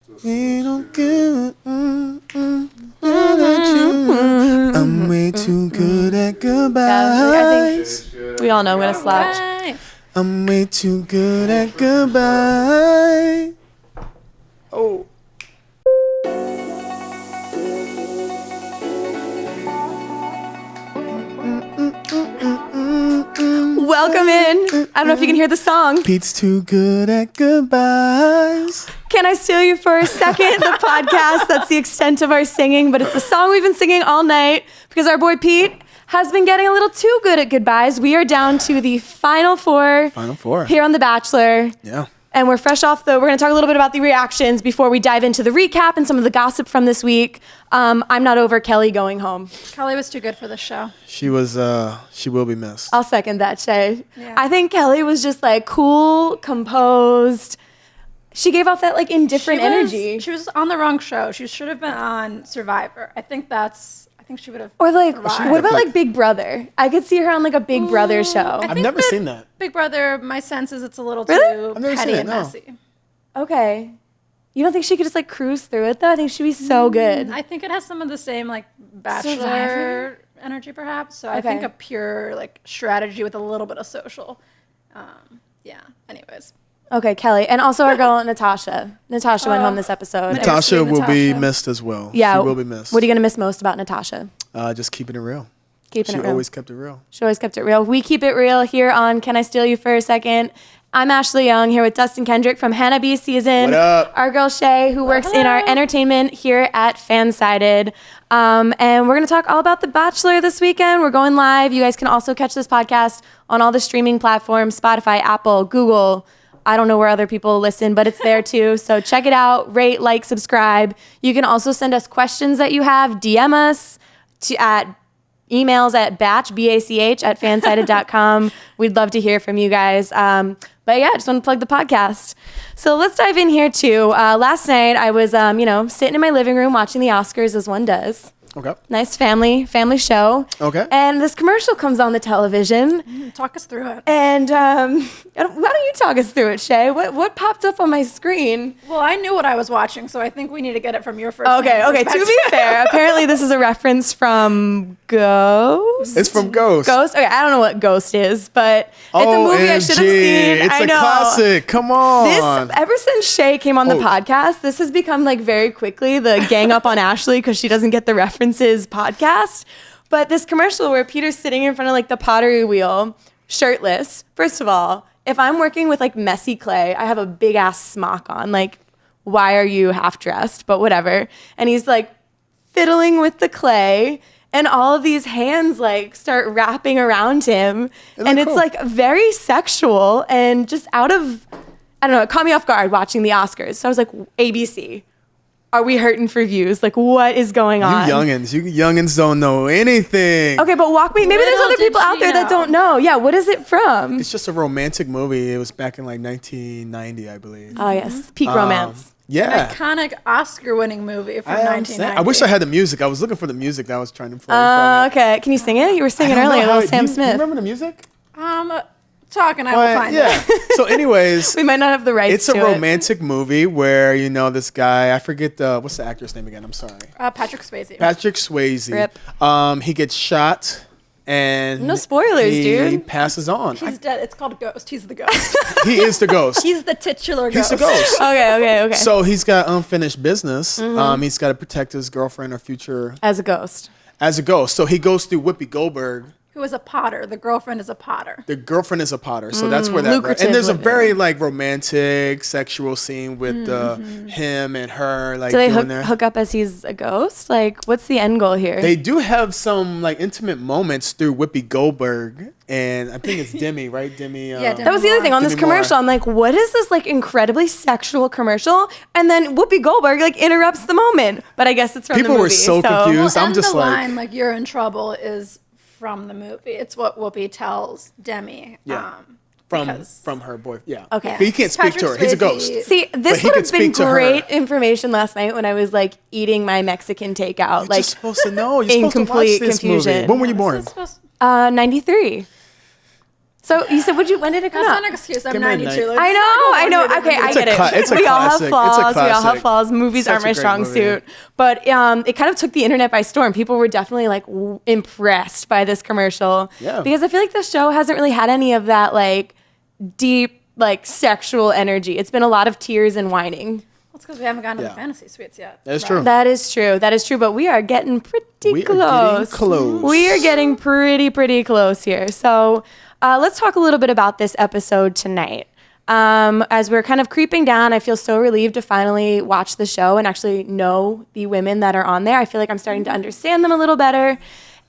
We don't give I'm way too good at goodbyes. I think we all know I'm gonna slouch. I'm way too good at goodbye. Oh. Welcome in. I don't know if you can hear the song. Pete's too good at goodbyes. Can I Steal You for a Second? The podcast. That's the extent of our singing, but it's the song we've been singing all night because our boy Pete has been getting a little too good at goodbyes. We are down to the final four. Here on The Bachelor. Yeah. And we're fresh off we're going to talk a little bit about the reactions before we dive into the recap and some of the gossip from this week. I'm not over Kelly going home. Kelly was too good for this show. She will be missed. I'll second that, Shay. Yeah. I think Kelly was just like cool, composed. She gave off that like indifferent energy. She was on the wrong show. She should have been on Survivor. I think she would have. Or like, survived. what about like Big Brother? I could see her on like a Big Brother show. I've never seen that. Big Brother, my sense is it's a little Really? too petty and messy. Okay. You don't think she could just like cruise through it though? I think she'd be so good. I think it has some of the same like Bachelor Survivor? energy perhaps. So I think a pure like strategy with a little bit of social. Yeah. Anyways. Okay, Kelly. And also our girl, Natasha. Natasha went home this episode. Natasha will be missed as well. Yeah. She will be missed. What are you going to miss most about Natasha? Just keeping it real. She always kept it real. She always kept it real. We keep it real here on Can I Steal You for a Second? I'm Ashley Young here with Dustin Kendrick from Hannah B Season. What up? Our girl Shay, who works in our entertainment here at FanSided. And we're going to talk all about The Bachelor this weekend. We're going live. You guys can also catch this podcast on all the streaming platforms, Spotify, Apple, Google. I don't know where other people listen, but it's there too. So check it out, rate, like, subscribe. You can also send us questions that you have. DM us at emails at bach, at fansided.com. We'd love to hear from you guys. But yeah, I just want to plug the podcast. So let's dive in here too. Last night I was, sitting in my living room watching the Oscars as one does. Okay. Nice family show. Okay. And this commercial comes on the television. Talk us through it. And why don't you talk us through it, Shay? What popped up on my screen? Well, I knew what I was watching, so I think we need to get it from your first. Okay. To be fair, apparently this is a reference from Ghost. It's from Ghost. Ghost. Okay, I don't know what Ghost is, but it's a movie I should have seen. It's I know. a classic. Come on. Ever since Shay came on the podcast, this has become like very quickly the gang up on Ashley because she doesn't get the references podcast. But this commercial where Peter's sitting in front of like the pottery wheel, shirtless. First of all, if I'm working with like messy clay, I have a big ass smock on. Like, why are you half dressed? But whatever. And he's like fiddling with the clay, and all of these hands like start wrapping around him, and it's like very sexual and just out of, I don't know, it caught me off guard watching the Oscars. So I was like, ABC, are we hurting for views? Like, what is going on? You youngins don't know anything. Okay, but walk me. Maybe there's other people out there that don't know. Yeah, what is it from? It's just a romantic movie. It was back in like 1990, I believe. Oh yes, peak romance. Yeah. An iconic Oscar-winning movie from 1990. I wish I had the music. I was looking for the music that I was trying to play. Okay, can you sing it? You were singing earlier, little Sam Smith. You remember the music? Talk and I will find it. So anyways, we might not have the rights. It's a romantic movie where this guy, I forget what's the actor's name again? I'm sorry. Patrick Swayze. Patrick Swayze. Rip. He gets shot and no spoilers, dude. He passes on. He's dead. It's called Ghost. He's the ghost. He is the ghost. He's the titular ghost. He's the ghost. Okay. So he's got unfinished business. He's got to protect his girlfriend or future as a ghost. So he goes through Whoopi Goldberg, who is a potter. The girlfriend is a potter. So that's where that. And there's a very like romantic, sexual scene with him and her. Like, do they hook up as he's a ghost? Like, what's the end goal here? They do have some like intimate moments through Whoopi Goldberg, and I think it's Demi, right? Demi. Yeah, that was the other thing on this commercial. I'm like, what is this like incredibly sexual commercial? And then Whoopi Goldberg like interrupts the moment. But I guess it's from people the movie. Were so confused. Well, I'm just the like, line like you're in trouble is from the movie. It's what Whoopi tells Demi. Yeah. From her boyfriend. Yeah. Okay. But he can't speak to her. He's a ghost. See, this would have been great information last night when I was like eating my Mexican takeout. You're like just supposed to know. You're in supposed to watch complete this confusion. movie. When were you born? 93. So you said, when did it come That's out? not an excuse. I'm Came out at 92. night. I know. Okay, I get it. It's a We all have classic. It's a flaws. We all have classic. flaws. Movies Such aren't a my great strong movie. suit. But it kind of took the internet by storm. People were definitely like impressed by this commercial. Yeah. Because I feel like the show hasn't really had any of that like deep like sexual energy. It's been a lot of tears and whining. That's because we haven't gotten to Yeah. the fantasy suites yet. That is true. That is true. That is true. But we are getting pretty We are close. getting close. We are getting pretty close here. So let's talk a little bit about this episode tonight. As we're kind of creeping down, I feel so relieved to finally watch the show and actually know the women that are on there. I feel like I'm starting to understand them a little better.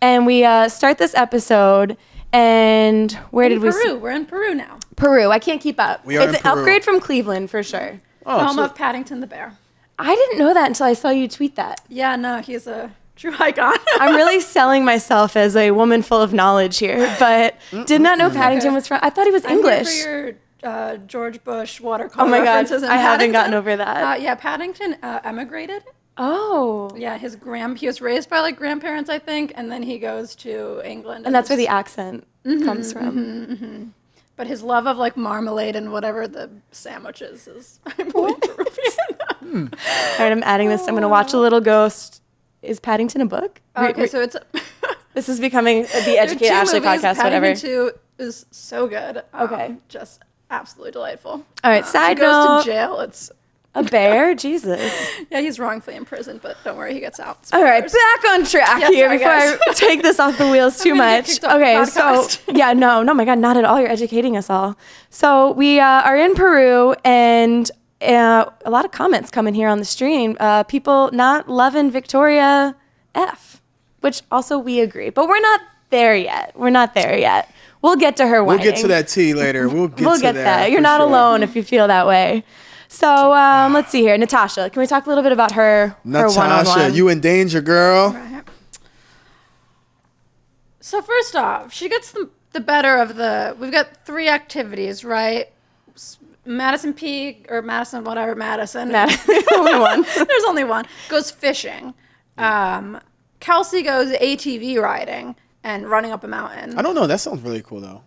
And we start this episode, and where did we? We're in Peru now. Peru. I can't keep up. We are It's in an Peru. upgrade from Cleveland for sure. Home so- of Paddington the bear. I didn't know that until I saw you tweet that. Yeah, no, he's a true icon. I'm really selling myself as a woman full of knowledge here, but did not know Paddington was from. I thought he was English. I'm here for your George Bush watercolor Oh my God, references. in I haven't Paddington. gotten over that. Yeah, Paddington emigrated. Oh, Yeah, he was raised by like grandparents, I think, and then he goes to England. and that's where the accent comes from. But his love of like marmalade and whatever the sandwiches is, I believe, Peruvian. All right, I'm adding this. I'm going to watch A Little Ghost. Is Paddington a book? Okay, so it's This is becoming the Educate two Ashley movies. podcast, whatever. Paddington 2 is so good. Okay. Just absolutely delightful. All right, He side goes note. to jail. It's A bear? Jesus. yeah, he's wrongfully imprisoned, but don't worry, he gets out. All right, Spoilers. back on track Yes, here sorry, before guys. I take this off the wheels too I'm gonna get much. kicked off the Okay, so podcast. yeah, no, my God, not at all. You're educating us all. So we are in Peru, and a lot of comments coming here on the stream. People not loving Victoria F, which also we agree, but we're not there yet. We'll get to her We'll whining. get to that tea later. We'll get that. You're for not sure. alone if you feel that way. So let's see here. Natasha, can we talk a little bit about her Natasha, one-on-one? you in danger, girl. Right. So first off, she gets the better of the. We've got 3 activities, right? Madison Peak or Madison, whatever Madison. Only one. There's only one. Goes fishing. Kelsey goes ATV riding and running up a mountain. I don't know. That sounds really cool, though.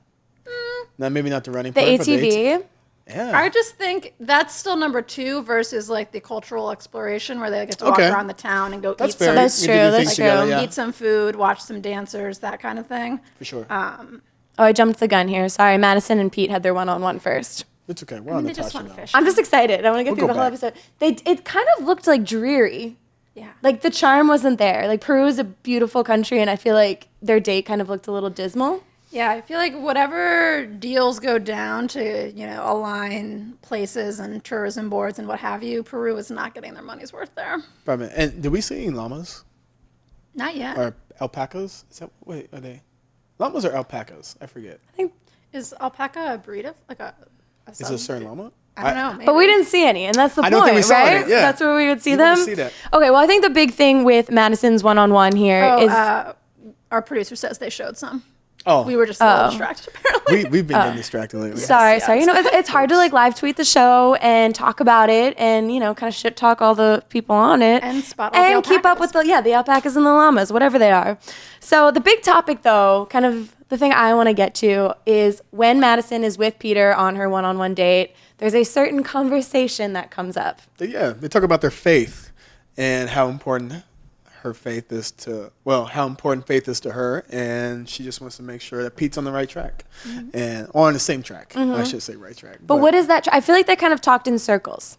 No, maybe not the running The part, but ATV. Yeah. I just think that's still number 2 versus like the cultural exploration where they get to walk Okay. around the town and go That's eat fair. some, That's You true, do that's things together, true. yeah. eat some food, watch some dancers, that kind of thing. For sure. Oh, I jumped the gun here. Sorry, Madison and Pete had their one-on-one first. It's okay. We're on They just Natasha went now. fishing. I'm just excited. I want to get We'll through the go whole back. episode. It kind of looked like dreary. Yeah. Like the charm wasn't there. Like Peru is a beautiful country, and I feel like their date kind of looked a little dismal. Yeah, I feel like whatever deals go down to, align places and tourism boards and what have you, Peru is not getting their money's worth there. Probably. And did we see any llamas Not yet. or alpacas? Wait, are they llamas or alpacas? I forget. I think, Is alpaca a breed of like a Is it a certain llama? I don't know. Maybe. but we didn't see any, and that's the I point, don't think we saw right? any, yeah. That's where we would see You them. wanna see that. Okay, well, I think the big thing with Madison's one-on-one here is Our producer says they showed some. Oh, We were just a little distracted, apparently. we've been getting distracted lately. sorry. yeah, You know, it's hard to like live tweet the show and talk about it, and kind of shit talk all the people on it, And spot all the keep up with the alpacas and the llamas, whatever they are. So the big topic, though, kind of the thing I want to get to is when Madison is with Peter on her one-on-one date, there's a certain conversation that comes up. Yeah, they talk about their faith and how important faith is to her, and she just wants to make sure that Pete's on the right track or on the same track. I should say right track. But what is that? I feel like they kind of talked in circles.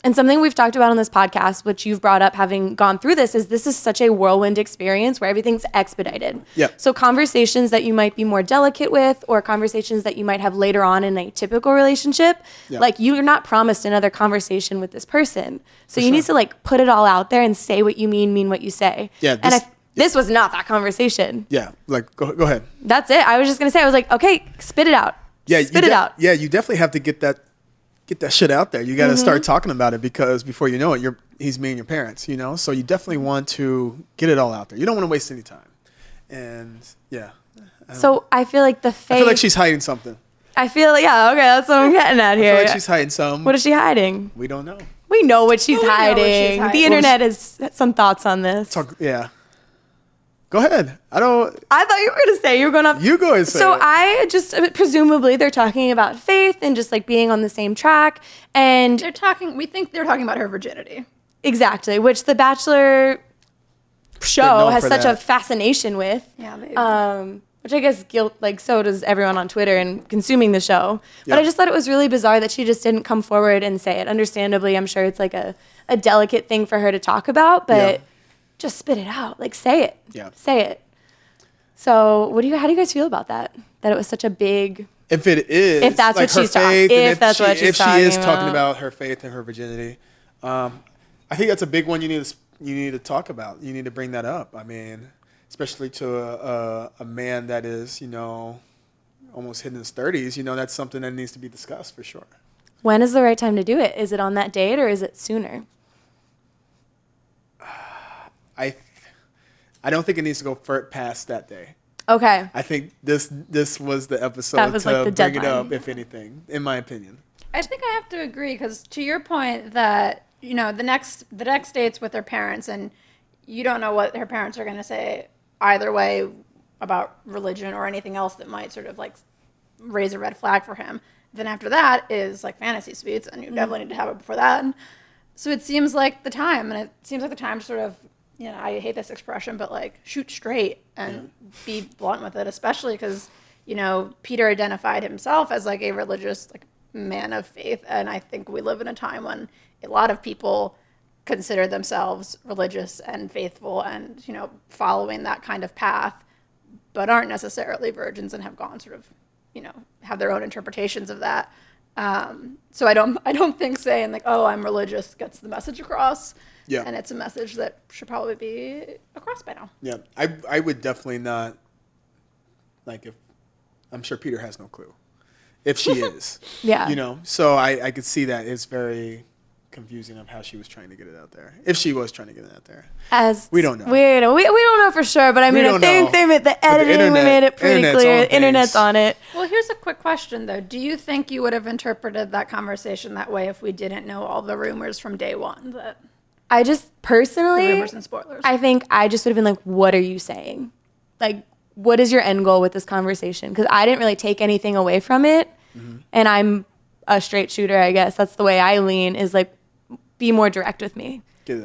And something we've talked about on this podcast, which you've brought up having gone through this is such a whirlwind experience where everything's expedited. Yeah. So conversations that you might be more delicate with or conversations that you might have later on in a typical relationship, Yeah. like you're not promised another conversation with this person. So you sure. need to like put it all out there and say what you mean what you say. Yeah, And this- this was not that conversation. Yeah, like go ahead. That's it. I was just going to say, I was like, okay, spit it out. Yeah, Spit it out. Yeah, you definitely have to get that shit out there. You got to start talking about it because before you know it, he's meeting your parents. So you definitely want to get it all out there. You don't want to waste any time. And yeah, So I feel like the faith. I feel like she's hiding something. yeah, okay, that's what I'm getting at I here. feel like she's hiding some. What is she hiding? We don't know. We know what she's We know what she's hiding. hiding. The internet has some thoughts on this. Yeah. Go ahead. I thought you were going to say you were going to. You go and say So it. I just, presumably they're talking about faith and just like being on the same track. And we think they're talking about her virginity. exactly, which the Bachelor show known has for such a that. fascination with. Yeah, maybe. Which I guess so does everyone on Twitter and consuming the show. But Yeah. I just thought it was really bizarre that she just didn't come forward and say it. Understandably, I'm sure it's like a delicate thing for her to talk about, but Yeah. just spit it out. Like, say it. Yeah. Say it. So how do you guys feel about that? That it was such a big... If it is, If that's like what her she's talking- faith, and if that's what she's if she is talking talking about. about her faith and her virginity, I think that's a big one you need to talk about. You need to bring that up. I mean, especially to a man that is, almost hitting his 30s. That's something that needs to be discussed for sure. When is the right time to do it? Is it on that date or is it sooner? I don't think it needs to go past that day. Okay. I think this was the episode That was, to like, the bring it deadline. up, if anything, in my opinion. I think I have to agree because to your point that the next date's with her parents and you don't know what her parents are going to say either way about religion or anything else that might sort of like raise a red flag for him. Then after that is like fantasy suites and you definitely need to have it before that. And so it seems like the time to sort of, I hate this expression, but like shoot straight and be blunt with it, especially because, Peter identified himself as like a religious like man of faith. And I think we live in a time when a lot of people consider themselves religious and faithful and, following that kind of path, but aren't necessarily virgins and have gone sort of, have their own interpretations of that. So I don't think saying like, oh, I'm religious gets the message across. Yeah. And it's a message that should probably be across by now. Yeah, I would definitely not, if I'm sure Peter has no clue if she is. Yeah. So I could see that it's very confusing of how she was trying to get it out there. If she was trying to get it out there. We don't know. We don't know for sure, but I mean, I think they made the editing, we made it pretty clear. The internet's on it. Well, here's a quick question, though. Do you think you would have interpreted that conversation that way if we didn't know all the rumors from day one? I just personally, The rumors and spoilers. I think I just would have been like, what are you saying? Like, what is your end goal with this conversation? Because I didn't really take anything away from it. Mm-hmm. And I'm a straight shooter, I guess. That's the way I lean, is like, be more direct with me.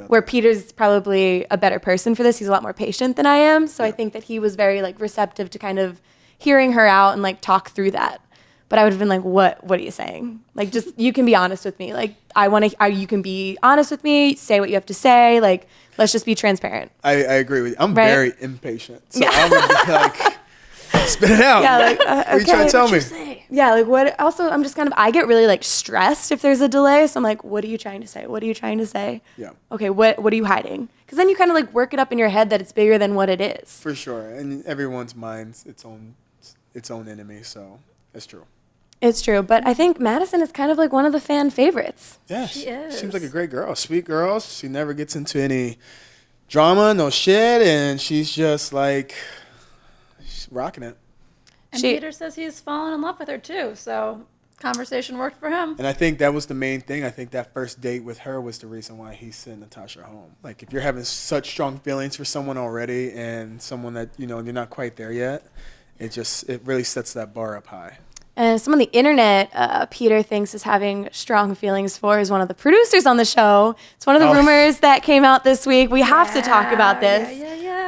Where Peter's probably a better person for this. He's a lot more patient than I am. So I think that he was very like receptive to kind of hearing her out and like talk through that. But I would have been like, what are you saying? Like, just, you can be honest with me. Like, you can be honest with me, say what you have to say. Like, let's just be transparent. I agree with you. I'm very impatient. So Yeah. I would be like, spit it out. Yeah, like, what are you trying to tell me? Yeah, like what? Also, I'm just I get really like stressed if there's a delay. So I'm like, what are you trying to say? What are you trying to say? Yeah. Okay, what are you hiding? Because then you kind of like work it up in your head that it's bigger than what it is. For sure. And everyone's mind's its own enemy. So it's true. It's true. But I think Madison is kind of like one of the fan favorites. Yeah, She is. Seems like a great girl, sweet girl. She never gets into any drama, no shit, and she's just like she's rocking it. And Peter says he's fallen in love with her too, so conversation worked for him. And I think that was the main thing. I think that first date with her was the reason why he sent Natasha home. Like, if you're having such strong feelings for someone already and someone that, you're not quite there yet, it really sets that bar up high. And someone on the internet, Peter thinks is having strong feelings for is one of the producers on the show. It's one of the rumors that came out this week. We have to talk about this.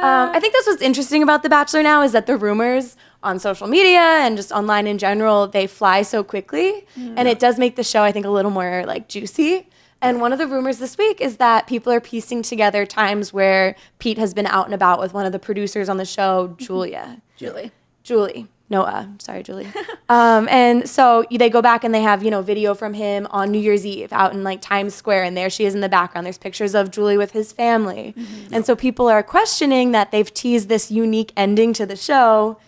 I think that's what's interesting about The Bachelor now is that the rumors on social media and just online in general, they fly so quickly. And it does make the show, I think, a little more like juicy. And one of the rumors this week is that people are piecing together times where Pete has been out and about with one of the producers on the show, Julie. Noah. Sorry, Julie. And so they go back and they have, video from him on New Year's Eve out in like Times Square. And there she is in the background. There's pictures of Julie with his family. And so people are questioning that they've teased this unique ending to the show.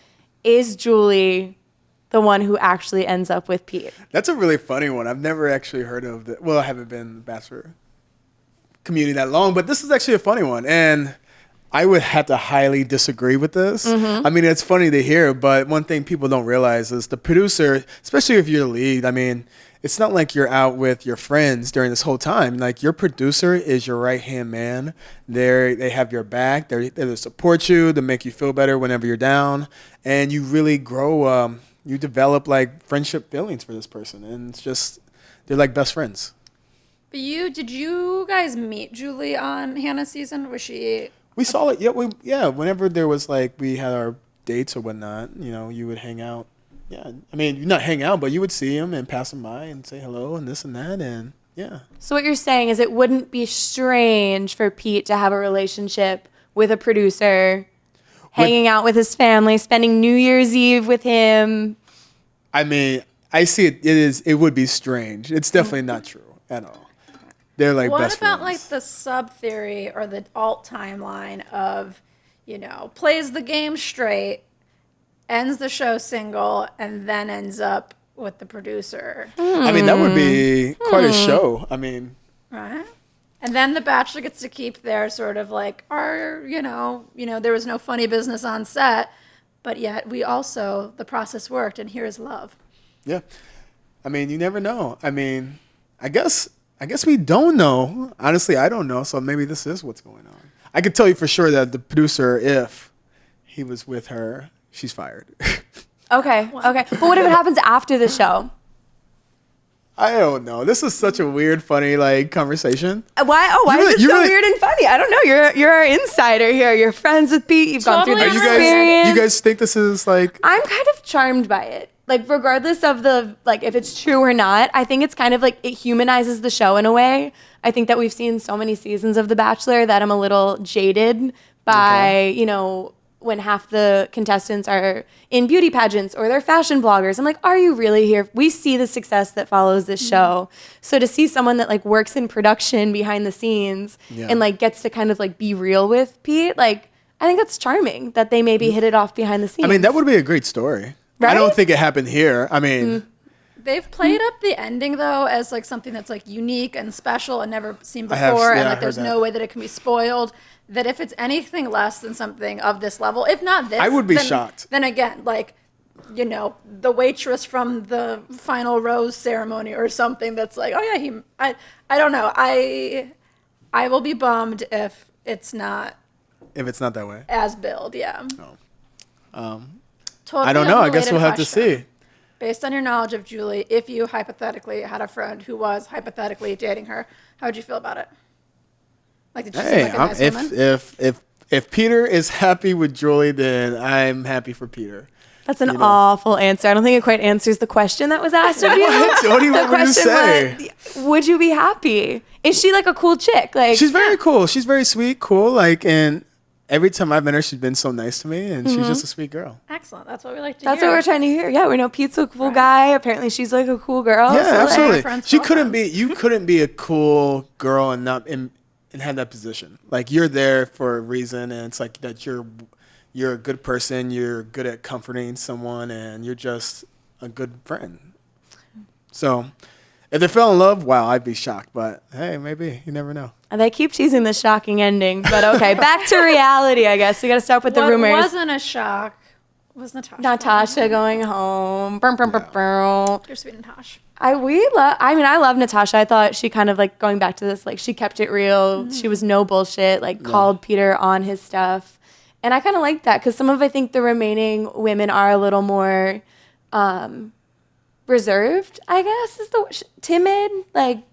Is Julie the one who actually ends up with Pete? That's a really funny one. I've never actually heard of that. Well, I haven't been in the Bachelor community that long, but this is actually a funny one. And I would have to highly disagree with this. I mean, it's funny to hear, but one thing people don't realize is the producer, especially if you're the lead, I mean, it's not like you're out with your friends during this whole time. Like your producer is your right hand man. They have your back. They're there to support you, to make you feel better whenever you're down, and you really grow. You develop like friendship feelings for this person, and it's just they're like best friends. But did you guys meet Julie on Hannah's season? Was she? We saw it. Yeah. Whenever there was like we had our dates or whatnot, you would hang out. Yeah, I mean, you not hang out, but you would see him and pass him by and say hello and this and that, and yeah. So what you're saying is it wouldn't be strange for Pete to have a relationship with a producer, hanging out with his family, spending New Year's Eve with him. I mean, I see it. It would be strange. It's definitely not true at all. They're like what best about friends. like the sub theory or the alt timeline of, plays the game straight, ends the show single, and then ends up with the producer. I mean, that would be quite a show. I mean, right? And then the Bachelor gets to keep their sort of like, there was no funny business on set, but yet the process worked, and here's love. yeah. I mean, you never know. I mean, I guess we don't know. Honestly, I don't know. So maybe this is what's going on. I could tell you for sure that the producer, if he was with her, she's fired. Okay. But what if it happens after the show? I don't know. This is such a weird, funny like conversation. Why is it so weird and funny? I don't know. You're our insider here. You're friends with Pete. You've gone through the experience. You guys think this is like? I'm kind of charmed by it. Like, regardless of if it's true or not, I think it's kind of like it humanizes the show in a way. I think that we've seen so many seasons of The Bachelor that I'm a little jaded by, when half the contestants are in beauty pageants or they're fashion bloggers. I'm like, are you really here? We see the success that follows this show. So to see someone that like works in production behind the scenes and like gets to kind of like be real with Pete, like I think that's charming that they maybe hit it off behind the scenes. I mean, that would be a great story. Right? I don't think it happened here. I mean, they've played up the ending though as like something that's like unique and special and never seen before, and like there's no way that it can be spoiled. That if it's anything less than something of this level, if not this, I would be shocked. Then again, like, the waitress from the final rose ceremony or something that's like, oh yeah, I don't know. I will be bummed if it's not that way. as billed, yeah. No. Totally I don't know. I guess unrelated we'll have to question. see. Based on your knowledge of Julie, if you hypothetically had a friend who was hypothetically dating her, how would you feel about it? Like, did she seem like a nice woman? If Peter is happy with Julie, then I'm happy for Peter. That's an awful answer. I don't think it quite answers the question that was asked of you. What do you want me to say? Would you be happy? Is she like a cool chick? Like, she's very cool. She's very sweet, cool. Like, and every time I've met her, she's been so nice to me, and she's just a sweet girl. Excellent. That's what we like to That's hear. what we're trying to hear. Yeah, we know Pete's a cool guy. Apparently, she's like a cool girl. Yeah, so absolutely. You couldn't be a cool girl and not and have that position. Like, you're there for a reason, and it's like that you're a good person, you're good at comforting someone, and you're just a good friend. So if they fell in love, wow, I'd be shocked. But hey, maybe. You never know. They keep teasing the shocking ending. But okay, back to reality, I guess. We got to start with the rumors. What wasn't a shock was Natasha. Natasha going home. You're sweet, Natasha. I love Natasha. I thought she kind of like going back to this, like she kept it real. Mm-hmm. She was no bullshit, like called Peter on his stuff. And I kind of like that because some of, I think the remaining women are a little more reserved, I guess is the word. Timid, like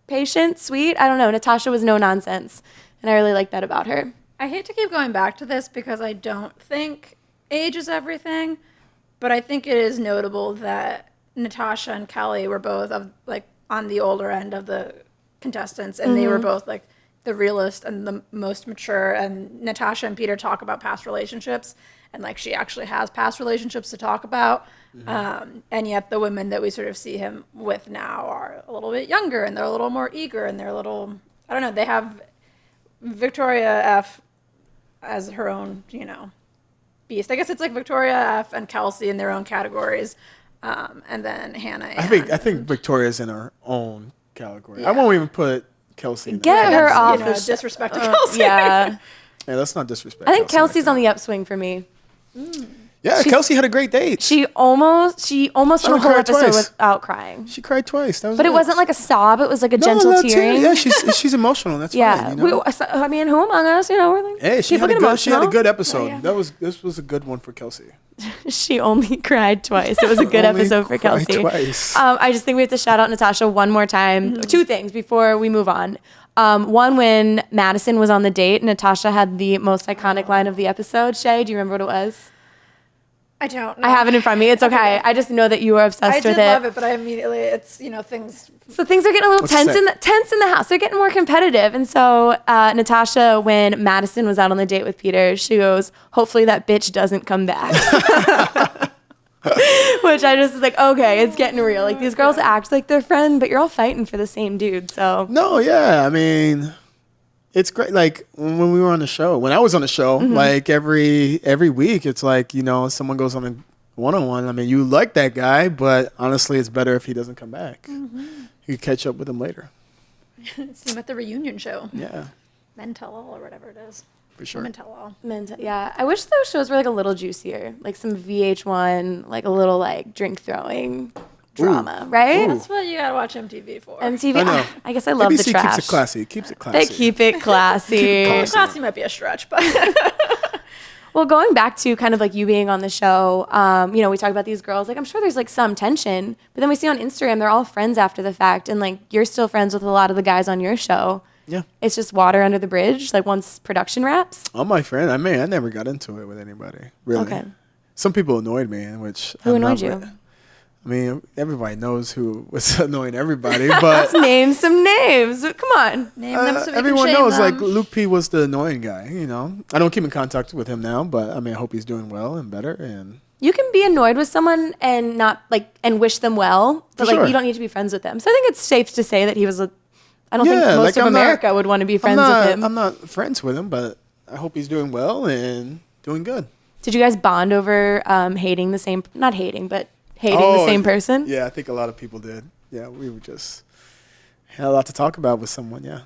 patient, sweet. I don't know. Natasha was no nonsense. And I really like that about her. I hate to keep going back to this because I don't think age is everything, but I think it is notable that Natasha and Kelly were both on the older end of the contestants, and they were both like the realest and the most mature. And Natasha and Peter talk about past relationships, and like she actually has past relationships to talk about. And yet the women that we sort of see him with now are a little bit younger, and they're a little more eager, and they're a little, I don't know, they have Victoria F as her own, beast. I guess it's like Victoria F and Kelsey in their own categories. And then Hannah. I think Victoria's in her own category. Yeah. I won't even put Kelsey in Get her off. Disrespect to Kelsey. Yeah. Hey, let's not disrespect. I think Kelsey's on the upswing for me. Yeah, Yeah, Kelsey had a great date. She almost went the whole episode twice. without crying. She cried twice. That was But it wasn't like a sob. It was like a gentle tearing. Yeah, she's emotional. That's yeah. fine. You know? I mean, who among us? You know, we're like, hey, she had a good episode. Yeah. This was a good one for Kelsey. She only cried twice. It was a good episode for Kelsey. Twice. I just think we have to shout out Natasha one more time. Two things before we move on. One, when Madison was on the date, Natasha had the most iconic line of the episode. Shay, do you remember what it was? I don't know. I have it in front of me. It's okay. I just know that you were obsessed with it. I did love it, but I immediately, it's, things. So things are getting a little tense in the house. They're getting more competitive. And so Natasha, when Madison was out on the date with Peter, she goes, hopefully that bitch doesn't come back. Which I just was like, okay, it's getting real. Like, these girls act like they're friends, but you're all fighting for the same dude. So No, yeah. I mean, it's great. Like when we were on the show, when I was on the show, like every week, it's like, someone goes on a one-on-one. I mean, you like that guy, but honestly, it's better if he doesn't come back. You catch up with him later. See him at the reunion show. Yeah, Men Tell All or whatever it is. for sure. Men Tell All. yeah, I wish those shows were like a little juicier, like some VH1, like a little like drink throwing drama, right? That's what you gotta watch MTV for. MTV. I know. I guess I love the ABC trash. keeps it classy. Keeps it classy. They keep it classy. Classy might be a stretch, but Well, going back to kind of like you being on the show, we talk about these girls. Like, I'm sure there's like some tension, but then we see on Instagram they're all friends after the fact, and like you're still friends with a lot of the guys on your show. Yeah. It's just water under the bridge. Like once production wraps. All my friends. I never got into it with anybody. Really. Okay. Some people annoyed me, which Who I'm annoyed not you? I mean, everybody knows who was annoying everybody, but Name some names. Come on. name them so we can everyone shame knows. them. Like Luke P was the annoying guy. I don't keep in contact with him now, but I mean, I hope he's doing well and better. And You can be annoyed with someone and not like and wish them well, but For like sure. you don't need to be friends with them. So I think it's safe to say that he was I don't think Yeah, most like, of I'm not- America would want to be friends with him. I'm not friends with him, but I hope he's doing well and doing good. Did you guys bond over hating the same the same person? Yeah, I think a lot of people did. Yeah, we were just had a lot to talk about with someone. Yeah,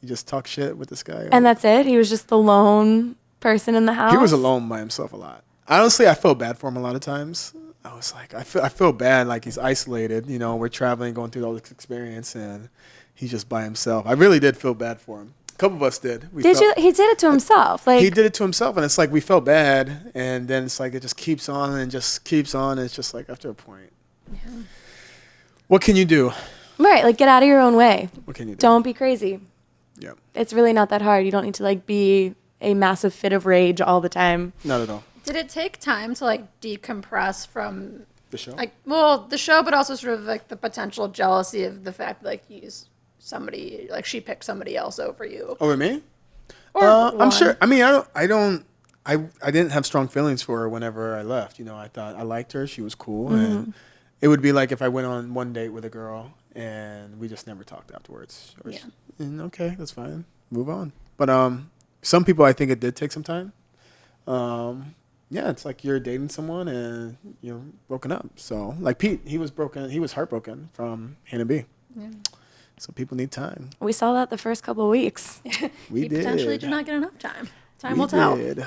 you just talk shit with this guy. And that's it? He was just the lone person in the house? He was alone by himself a lot. Honestly, I felt bad for him a lot of times. I was like, I feel bad, like he's isolated. We're traveling, going through all this experience, and he's just by himself. I really did feel bad for him. A couple of us did. He did it to himself. Like He did it to himself, and it's like we felt bad, and then it's like it just keeps on and just keeps on. And it's just like after a point, what can you do? right, like get out of your own way. What can you do? Don't be crazy. Yeah, It's really not that hard. You don't need to like be a massive fit of rage all the time. not at all. Did it take time to like decompress from The show. the show, but also sort of like the potential jealousy of the fact that, like he's somebody, like she picked somebody else over you? Over me? Or I'm one. sure. I mean, I didn't have strong feelings for her whenever I left. I thought I liked her. She was cool, and it would be like if I went on one date with a girl and we just never talked afterwards. And okay, that's fine. Move on. But some people, I think it did take some time. Yeah, it's like you're dating someone and you're broken up. So like Pete, he was heartbroken from Hannah B. Yeah. So people need time. We saw that the first couple of weeks. We He did. potentially did not get enough time. Time We will tell. did.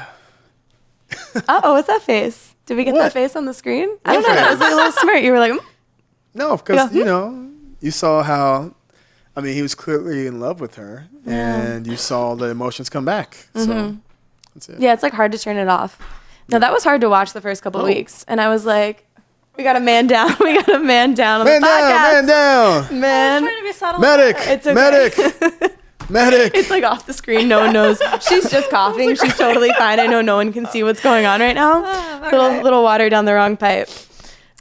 Oh, what's that face? Did we get What? that face on the screen? I don't know. That was like a little smirk. You were like, No, because Yeah. you saw how, I mean, he was clearly in love with her, and you saw the emotions come back. So that's it. yeah, it's like hard to turn it off. No, that was hard to watch the first couple of weeks. And I was like, we got a man down. We got a man down on Man the down, podcast. man down. I'm Man. trying to be subtle. Medic, It's okay. medic, medic. It's like off the screen. No one knows. She's just coughing. She's totally fine. I know no one can see what's going on right now. Okay. Little water down the wrong pipe.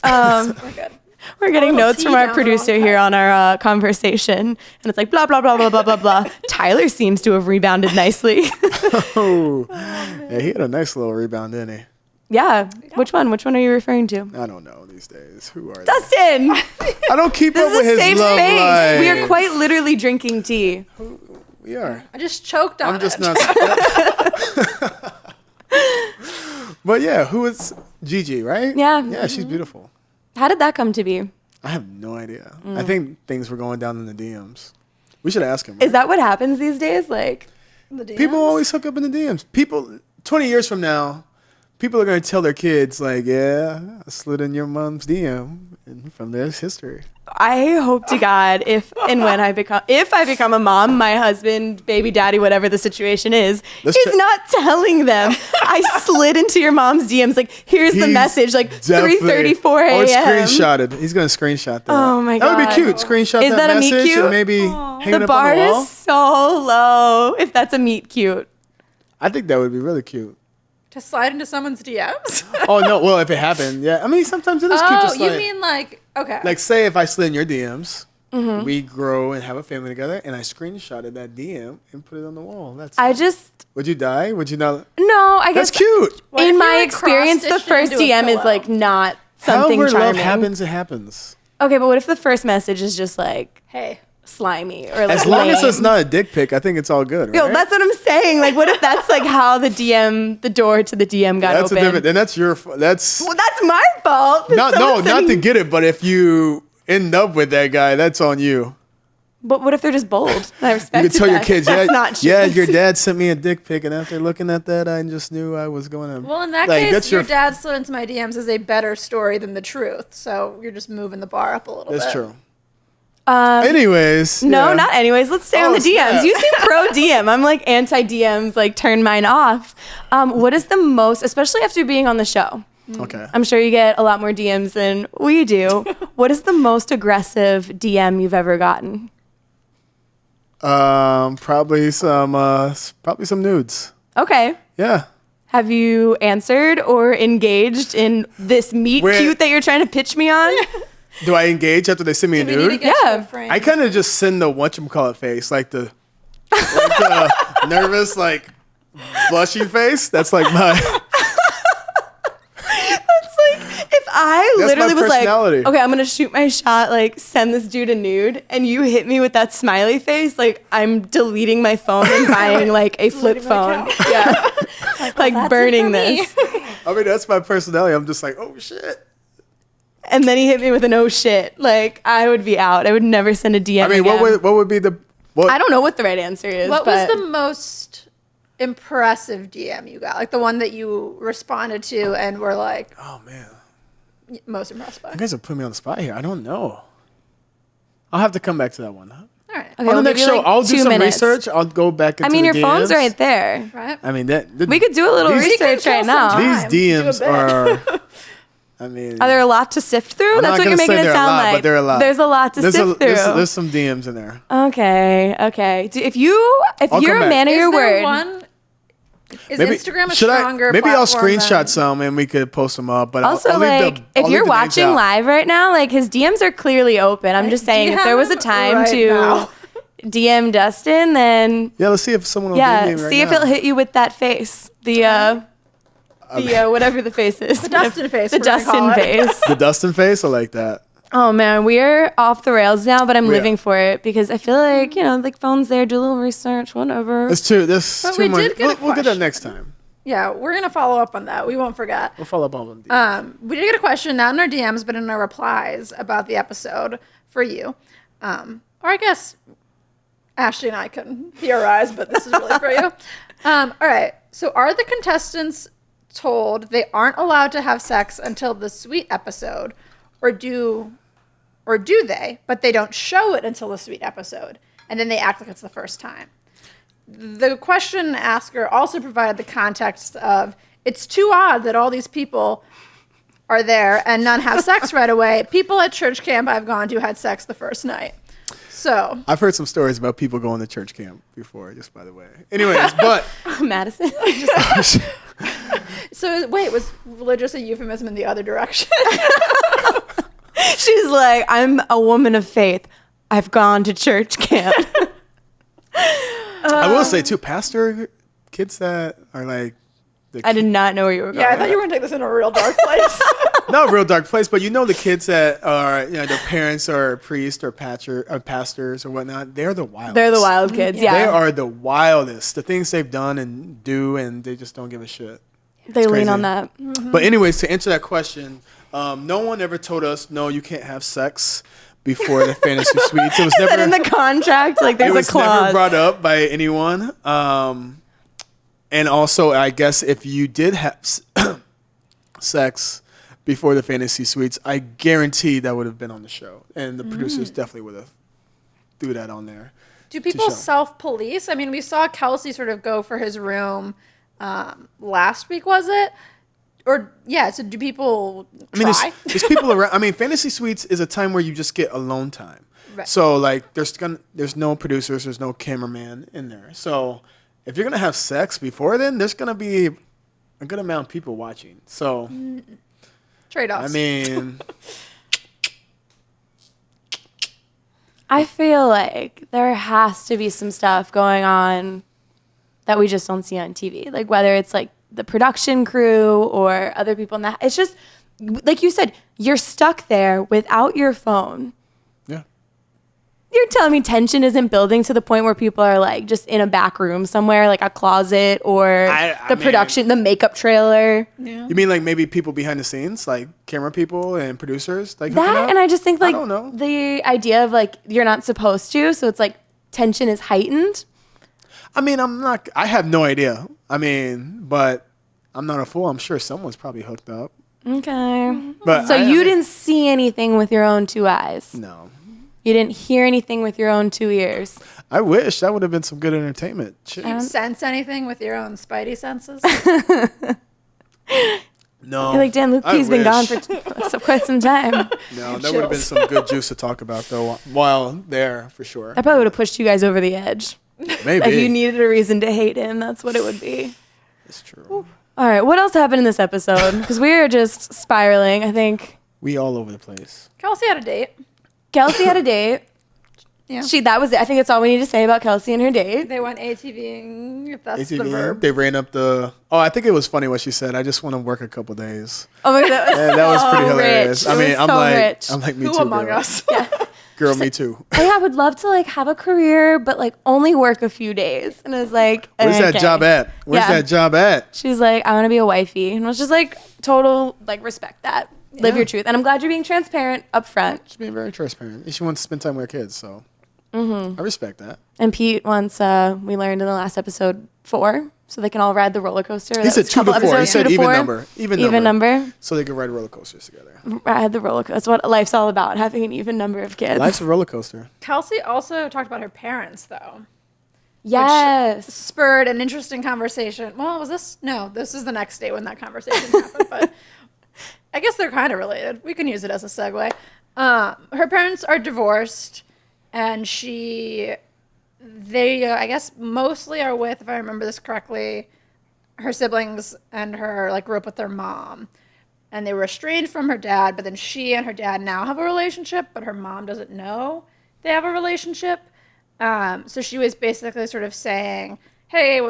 We're good. We're getting little notes tea from our down the producer wrong here pipe. on our conversation. And it's like, blah, blah, blah, blah, blah, blah, blah. Tyler seems to have rebounded nicely. Oh, yeah, he had a nice little rebound, didn't he? Yeah. Which one? Which one are you referring to? I don't know these days. Who are they? Dustin! I don't keep This up with is a his safe love space. life. We are quite literally drinking tea. We are. I just choked on I'm just it. not. But yeah, who is Gigi, right? Yeah. Yeah, she's beautiful. How did that come to be? I have no idea. I think things were going down in the DMs. We should ask him. Is that what happens these days? Like, The DMs? People always hook up in the DMs. People, 20 years from now, people are going to tell their kids, like, yeah, I slid in your mom's DM, and from there's history. I hope to God if I become a mom, my husband, baby daddy, whatever the situation is not telling them I slid into your mom's DMs. Like, here's the message, like 3:34 a.m. Or screenshotted. He's going to screenshot that. Oh my God. That would be cute. Screenshot Is that that a message meet cute? and maybe hang it The up bar on the wall. is so low if that's a meet cute. I think that would be really cute. To slide into someone's DMs? Oh, no. Well, if it happened, yeah. I mean, sometimes it is cute to Oh, slide. you mean like, okay. Like, say if I slid in your DMs, we grow and have a family together, and I screenshotted that DM and put it on the wall. Would you die? Would you not? No, I guess That's cute. What if in you, my like, experience, the cross-stitched it first into a DM is pillow? like not something However charming. love happens, it happens. Okay, but what if the first message is just like Hey. slimy or like As long as lame? it's not a dick pic, I think it's all good, right? Yo, that's what I'm saying. Like, what if that's like how the door to the DM got That's open? a different. Then that's your. That's Well, that's my fault. not Someone not sending- to get it, but if you end up with that guy, that's on you. But what if they're just bold? I You respect could tell your that. kids, That's not true. yeah, your dad sent me a dick pic, and after looking at that, I just knew I was going to. Well, in that like, case, that's your dad slid into my DMs is a better story than the truth. So you're just moving the bar up a little bit. That's true. Anyways, No, yeah. not anyways. Let's stay on the DMs. snap. You seem pro DM. I'm like anti DMs. Like turn mine off. What is the most, especially after being on the show? Okay. I'm sure you get a lot more DMs than we do. What is the most aggressive DM you've ever gotten? Probably some nudes. Okay. Yeah. Have you answered or engaged in this meet Where- cute that you're trying to pitch me on? Do I engage after they send me a We need to nude? get Yeah. you a frame. I kind of just send the whatchamacallit face, like the nervous, like blushy face. That's like my. If I That's literally my was like, personality. okay, I'm gonna shoot my shot, like send this dude a nude, and you hit me with that smiley face, like I'm deleting my phone and buying like a flip Deleting my phone. account. Yeah, like that's it burning for me. this. I mean, that's my personality. I'm just like, oh shit. And then he hit me with an oh shit. Like I would be out. I would never send a DM. I mean, again. what would be the? What, I don't know what the right answer is. What but was the most impressive DM you got? Like the one that you responded to and were like Oh man, most impressed by? you guys are putting me on the spot here. I don't know. I'll have to come back to that one. All right. Okay, On we'll the give next you, show, like, I'll do 2 some minutes. research. I'll go back into I mean, the your phone's DMs. right there. Right. I mean, that We could do a little These- research kill right some now. time. these Do a DMs bit. are. I mean, Are there a lot to sift through? I'm That's not what you're gonna say making it there are a sound lot, like. but there are a lot. There's a lot to sift through. There's some DMs in there. Okay. If I'll you're come a back. man of your Is there word, one? Is Instagram a should stronger maybe I'll platform screenshot than- some and we could post them up. But also I'll leave like the, if I'll you're leave the names watching out. live right now, like his DMs are clearly open. I'm just Do saying you if have there was a them time right to now? DM Dustin, then Yeah, let's see if someone will yeah, DM me right see if now. he'll hit you with that face. The whatever the face is. The Dustin face, The we're gonna call Dustin it. face. The Dustin face. I like that. Oh man, we're off the rails now, but I'm We are. living for it because I feel like, like phone's there, do a little research, whatever. That's too. That's But too we much. did get a We'll get that question. next time. Yeah, we're gonna follow up on that. We won't forget. We'll follow up on the We did get a question, not in our DMs, but in our replies about the episode for you. Or I guess Ashley and I can theorize, but this is really for you. All right. So are the contestants told they aren't allowed to have sex until the sweet episode, or do they, but they don't show it until the sweet episode, and then they act like it's the first time? The question asker also provided the context of it's too odd that all these people are there and none have sex right away. People at church camp I've gone to had sex the first night. So I've heard some stories about people going to church camp before, just by the way. Anyways, but Madison. so wait, was religious a euphemism in the other direction? She's like, I'm a woman of faith. I've gone to church camp. I will say too, pastor kids that are like, I did not know where you were going. Yeah, I thought you were gonna take this in a real dark place. not a real dark place, but the kids that are, their parents are priests or pastors or whatnot. They're the wildest. They're the wild kids. Yeah. They are the wildest. The things they've done and do, and they just don't give a shit. They It's lean crazy. on that. But anyways, to answer that question, no one ever told us, no, you can't have sex before the fantasy suites. It was Is that never in the contract? Like it there's a was never clause. brought up by anyone. And also, I guess if you did have sex before the fantasy suites, I guarantee that would have been on the show, and the producers definitely would have threw that on there. Do people self-police? I mean, we saw Kelsey sort of go for his room last week, was it? Or, yeah, so do people try? There's people around. I mean, fantasy suites is a time where you just get alone time. Right. So, like, there's no producers, there's no cameraman in there. So, if you're going to have sex before then, there's going to be a good amount of people watching. So, Trade-offs. I mean... I feel like there has to be some stuff going on that we just don't see on TV. Like whether it's like the production crew or other people in that. It's just, like you said, you're stuck there without your phone. Yeah. You're telling me tension isn't building to the point where people are like just in a back room somewhere, like a closet or the makeup trailer. Yeah. You mean like maybe people behind the scenes, like camera people and producers? Like that, and I just think like I don't know. The idea of like you're not supposed to, so it's like tension is heightened. I mean, I have no idea. I mean, but I'm not a fool. I'm sure someone's probably hooked up. Okay. But so you didn't see anything with your own two eyes? No. You didn't hear anything with your own two ears? I wish that would have been some good entertainment. Do you sense anything with your own spidey senses? No. You're like, Dan, Luke P's been gone for quite some time. No, that would have been some good juice to talk about, though, while there, for sure. That probably would have pushed you guys over the edge. Maybe. If you needed a reason to hate him, that's what it would be. It's true. Ooh. All right, what else happened in this episode? Because we are just spiraling, I think. We all over the place. Kelsey had a date. Kelsey had a date. Yeah. That was it. I think that's all we need to say about Kelsey and her date. They went ATVing, if that's the ATVing. verb. They ran up the... Oh, I think it was funny what she said. I just want to work a couple days. Oh my God, That was pretty hilarious. Rich. I mean, Rich. I'm like, me Who too, among girl. us? Yeah. Girl, me too. Hey, I would love to like have a career, but like only work a few days. And I was like, Where's that job at? Where's that job at? She's like, I want to be a wifey. And I was just like, total, like, respect that. Live your truth. And I'm glad you're being transparent up front. She's being very transparent. And she wants to spend time with her kids, so I respect that. And Pete wants, we learned in the last episode, 4, so they can all ride the roller coaster. He said 2 to 4. He said even number. Even number. So they can ride roller coasters together. Ride the roller coaster. That's what life's all about, having an even number of kids. Life's a roller coaster. Kelsey also talked about her parents, though. Yes. Which spurred an interesting conversation. Well, was this? No, this is the next day when that conversation happened, but I guess they're kind of related. We can use it as a segue. Her parents are divorced, and they I guess mostly are with, if I remember this correctly, her siblings and her like grew up with their mom, and they were estranged from her dad. But then she and her dad now have a relationship, but her mom doesn't know they have a relationship. So she was basically sort of saying, "Hey,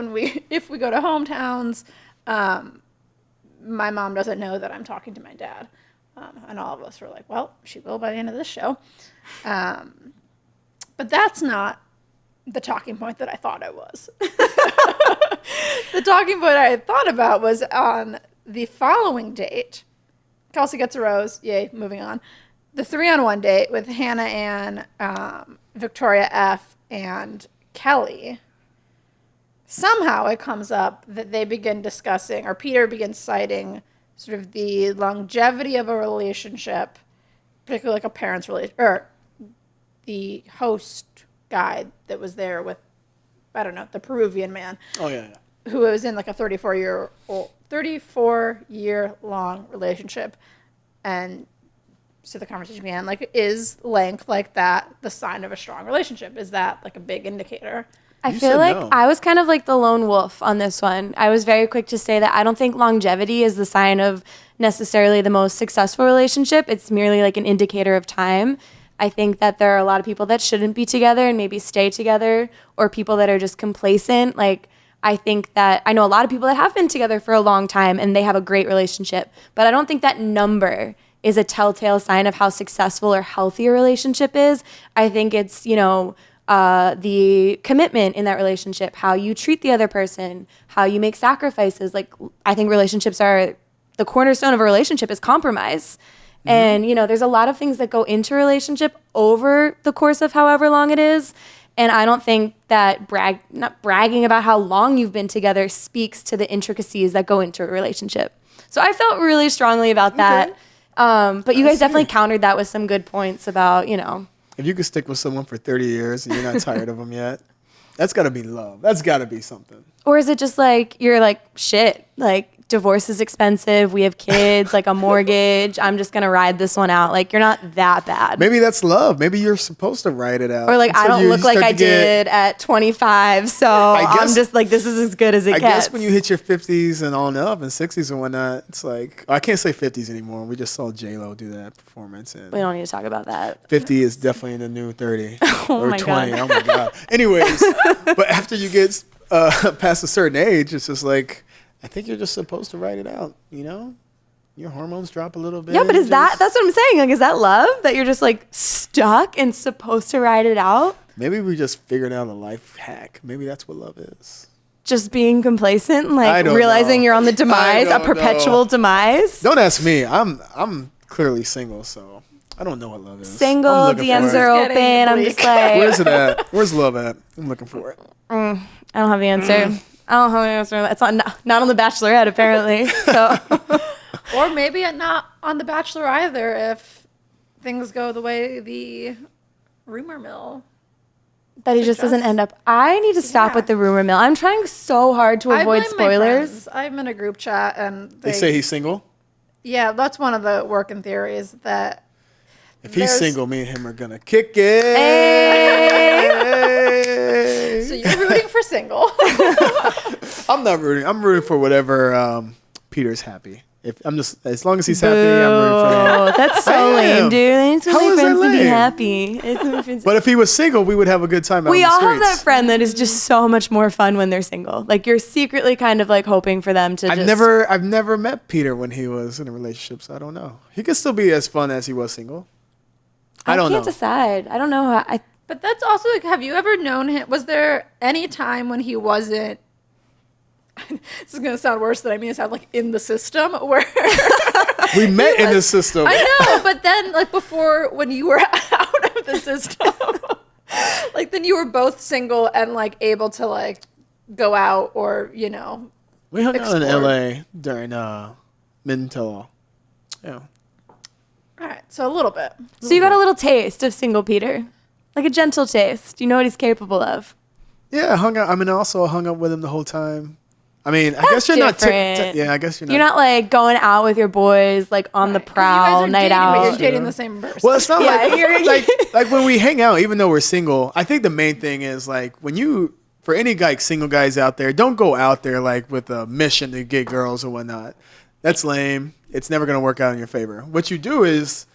if we go to hometowns, my mom doesn't know that I'm talking to my dad." And all of us were like, "Well, she will by the end of this show." But that's not the talking point that I thought it was. The talking point I had thought about was on the following date. Kelsey gets a rose. Yay, moving on. The 3-on-1 date with Hannah Ann, Victoria F., and Kelly. Somehow it comes up that they begin discussing, or Peter begins citing, sort of the longevity of a relationship, particularly like a parent's relationship, or the host guy that was there with, I don't know, the Peruvian man. Oh, yeah. Who was in like a 34-year-long relationship. And so the conversation began, like, is length like that the sign of a strong relationship? Is that like a big indicator? I feel like I was kind of like the lone wolf on this one. I was very quick to say that I don't think longevity is the sign of necessarily the most successful relationship. It's merely like an indicator of time. I think that there are a lot of people that shouldn't be together and maybe stay together, or people that are just complacent. Like, I think that I know a lot of people that have been together for a long time and they have a great relationship, but I don't think that number is a telltale sign of how successful or healthy a relationship is. I think it's, the commitment in that relationship, how you treat the other person, how you make sacrifices. Like, I think relationships are the cornerstone of a relationship is compromise. And, there's a lot of things that go into a relationship over the course of however long it is. And I don't think that not bragging about how long you've been together speaks to the intricacies that go into a relationship. So I felt really strongly about that. But you guys definitely countered that with some good points about, If you could stick with someone for 30 years and you're not tired of them yet, that's got to be love. That's got to be something. Or is it just like, you're like, shit, like, divorce is expensive. We have kids, like a mortgage. I'm just going to ride this one out. Like, you're not that bad. Maybe that's love. Maybe you're supposed to ride it out. Or like, I don't look like I did at 25. So I'm just like, this is as good as it gets. I guess when you hit your 50s and on up and 60s and whatnot, it's like, I can't say 50s anymore. We just saw J-Lo do that performance. And we don't need to talk about that. 50 is definitely the new 30 or my 20. God. Oh my God. Anyways, but after you get past a certain age, it's just like, I think you're just supposed to ride it out, Your hormones drop a little bit. Yeah, but that's what I'm saying. Like, is that love? That you're just like stuck and supposed to ride it out? Maybe we just figured out a life hack. Maybe that's what love is. Just being complacent and like don't realizing know. you're on the demise, a perpetual demise. Don't ask me. I'm clearly single, so I don't know what love is. Single, DMs are open. I'm just like, where's it at? Where's love at? I'm looking for it. I don't have the answer. I don't have the answer. It's not on The Bachelorette, apparently. So, Or maybe not on The Bachelor either if things go the way the rumor mill. that he just doesn't end up. I need to stop with the rumor mill. I'm trying so hard to avoid spoilers. I'm in a group chat and They say he's single. Yeah, that's one of the working theories that if he's single, me and him are gonna kick it. Hey. So you're rooting for single. I'm not rooting. I'm rooting for whatever Peter's happy. If I'm just as long as he's happy, I'm rooting for him. That's so lame, dude. I need How my is that friends to be lame? happy. But if he was single, we would have a good time. We out all in the have that streets. friend that is just so much more fun when they're single. Like, you're secretly kind of like hoping for them to I've never met Peter when he was in a relationship, so I don't know. He could still be as fun as he was single. I don't know. can't decide. I don't know. But that's also like, have you ever known him? Was there any time when he wasn't? This is gonna sound worse than I mean. It sound like in the system where We met in the system. I know, but then like before when you were out of the system, like then you were both single and like able to like go out or We hung out in LA during Mintel. Yeah. All right, so a little bit. So you got a little taste of single Peter, like a gentle taste. You know what he's capable of. Yeah, I hung out. also hung up with him the whole time. I mean, I guess you're not. different. I guess you're not. You're not like going out with your boys, like on the prowl, night out. But you're dating the same person. Well, it's not Yeah, like when we hang out, even though we're single. I think the main thing is like for any like single guys out there, don't go out there like with a mission to get girls or whatnot. That's lame. It's never gonna work out in your favor. What you do is